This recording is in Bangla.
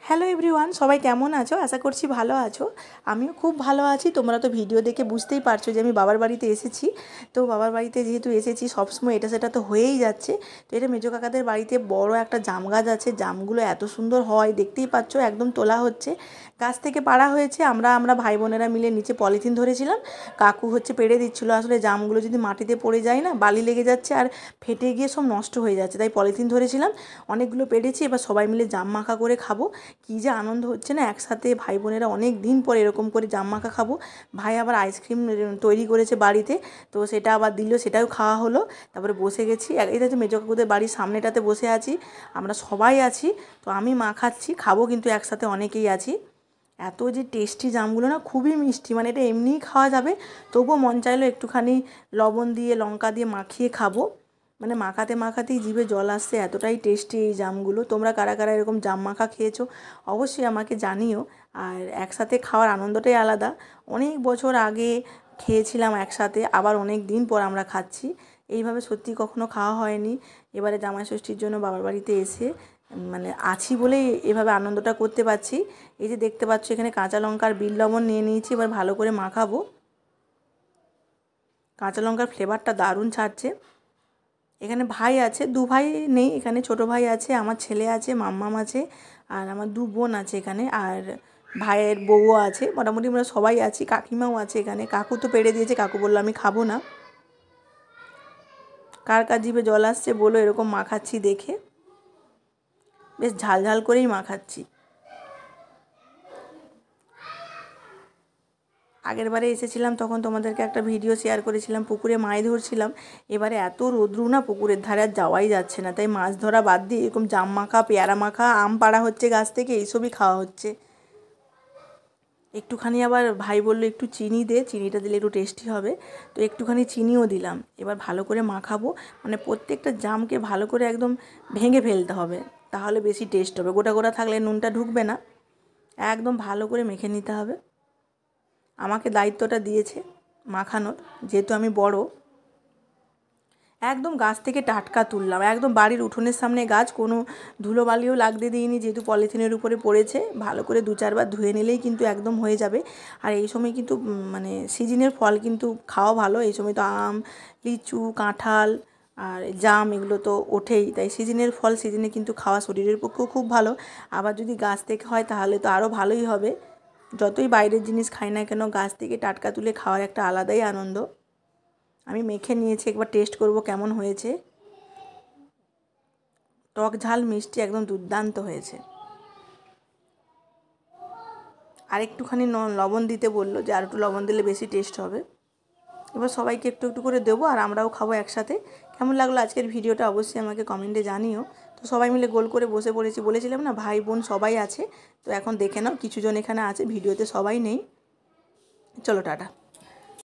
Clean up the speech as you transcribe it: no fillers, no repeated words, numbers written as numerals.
হ্যালো এভরিওয়ান, সবাই কেমন আছো? আশা করছি ভালো আছো। আমিও খুব ভালো আছি। তোমরা তো ভিডিও দেখে বুঝতেই পারছো যে আমি বাবার বাড়িতে এসেছি। তো বাবার বাড়িতে যেহেতু এসেছি সবসময় এটা সেটা তো হয়েই যাচ্ছে। তো এটা মেজো কাকাদের বাড়িতে বড় একটা জাম গাছ আছে। জামগুলো এত সুন্দর হয়, দেখতেই পাচ্ছ, একদম তোলা হচ্ছে, গাছ থেকে পাড়া হয়েছে। আমরা ভাই বোনেরা মিলে নিচে পলিথিন ধরেছিলাম, কাকু পেড়ে দিচ্ছিলো। আসলে জামগুলো যদি মাটিতে পড়ে যায় না, বালি লেগে যাচ্ছে আর ফেটে গিয়ে সব নষ্ট হয়ে যাচ্ছে, তাই পলিথিন ধরেছিলাম। অনেকগুলো পেড়েছি, এবার সবাই মিলে জাম মাখা করে খাবো। কী যে আনন্দ হচ্ছে না, একসাথে ভাই বোনেরা অনেক দিন পরে এরকম করে জাম মাখা খাবো। ভাই আবার আইসক্রিম তৈরি করেছে বাড়িতে, তো সেটা আবার দিল, সেটাও খাওয়া হলো। তারপরে বসে গেছি, এটা হচ্ছে মেজো কাকুদের বাড়ির সামনেটাতে বসে আছি, আমরা সবাই আছি। তো আমি মাখাচ্ছি, খাবো কিন্তু একসাথে অনেকেই আছি। এত যে টেস্টি জামগুলো না, খুবই মিষ্টি, মানে এটা এমনিই খাওয়া যাবে, তবুও মন চাইলো একটুখানি লবণ দিয়ে লঙ্কা দিয়ে মাখিয়ে খাবো। মানে মাখাতে মাখাতেই জিভে জল আসছে, এতটাই টেস্টি এই জামগুলো। তোমরা কারা কারা এরকম জাম মাখা খেয়েছো অবশ্যই আমাকে জানিও। আর একসাথে খাওয়ার আনন্দটাই আলাদা। অনেক বছর আগে খেয়েছিলাম একসাথে, আবার অনেক দিন পর আমরা খাচ্ছি। এইভাবে সত্যি কখনো খাওয়া হয়নি। এবারে জামাই ষষ্ঠীর জন্য বাবার বাড়িতে এসে মানে আছি বলেই এভাবে আনন্দটা করতে পারছি। এই যে দেখতে পাচ্ছ এখানে কাঁচা লঙ্কার বিট লবণ নিয়ে নিয়েছি, এবার ভালো করে মাখাবো। কাঁচা লঙ্কার ফ্লেভারটা দারুণ ছাড়ছে। এখানে ভাই আছে, দু ভাই নেই এখানে, ছোটো ভাই আছে, আমার ছেলে আছে, মাম্মাম আছে, আর আমার দু বোন আছে এখানে, আর ভাইয়ের বউও আছে। মোটামুটি আমরা সবাই আছি, কাকিমাও আছে এখানে। কাকু তো পেড়ে দিয়েছে, কাকু বললো আমি খাবো না। কার কার জিভে জল আসছে বলো এরকম মাখাচ্ছি দেখে। বেশ ঝাল ঝাল করেই মাখাচ্ছি। আগের বারে এসেছিলাম তখন তোমাদেরকে একটা ভিডিও শেয়ার করেছিলাম, পুকুরে মাছ ধরছিলাম। এবারে এত রোদ্রু না, পুকুরের ধারে আর যাওয়াই যাচ্ছে না, তাই মাছ ধরা বাদ দিয়ে এরকম জাম মাখা, পেয়ারা মাখা, আম পাড়া হচ্ছে গাছ থেকে, এইসবই খাওয়া হচ্ছে। একটুখানি আবার ভাই বললো একটু চিনি দে, চিনিটা দিলে একটু টেস্টি হবে, তো একটুখানি চিনিও দিলাম। এবার ভালো করে মাখাবো, মানে প্রত্যেকটা জামকে ভালো করে একদম ভেঙে ফেলতে হবে, তাহলে বেশি টেস্ট হবে। গোটা গোটা থাকলে নুনটা ঢুকবে না, একদম ভালো করে মেখে নিতে হবে। আমাকে দায়িত্বটা দিয়েছে মাখানোর, যেহেতু আমি বড়। একদম গাছ থেকে টাটকা তুললাম, একদম বাড়ির উঠোনের সামনে গাছ, কোনো ধুলোবালিও লাগতে দিইনি, যেহেতু পলিথিনের উপরে পড়েছে। ভালো করে 2-4 বার ধুয়ে নিলেই কিন্তু একদম হয়ে যাবে। আর এই সময় কিন্তু মানে সিজনের ফল কিন্তু খাওয়া ভালো। এই সময় তো আম, লিচু, কাঁঠাল আর জাম এগুলো তো ওঠেই, তাই সিজনের ফল সিজনে কিন্তু খাওয়া শরীরের পক্ষেও খুব ভালো। আবার যদি গাছ থেকে হয় তাহলে তো আরও ভালোই হবে। যতই বাইরের জিনিস খাই না কেন, গাছ থেকে টাটকা তুলে খাওয়ার একটা আলাদাই আনন্দ। আমি মেখে নিয়েছি, একবার টেস্ট করব কেমন হয়েছে। টক ঝাল মিষ্টি একদম দুর্দান্ত হয়েছে। আর একটুখানি লবণ দিতে বললো, যে আর একটু লবণ দিলে বেশি টেস্ট হবে। এবার সবাইকে একটু একটু করে দেবো, আর আমরাও খাবো একসাথে। কেমন লাগলো আজকের ভিডিওটা অবশ্যই আমাকে কমেন্টে জানিও। তো সবাই মিলে গোল করে বসে পড়েছি, বলেছিলাম না ভাই বোন সবাই আছে। তো এখন দেখে নাও, কিছুজন এখানে আছে, ভিডিওতে সবাই নেই। চলো টাটা।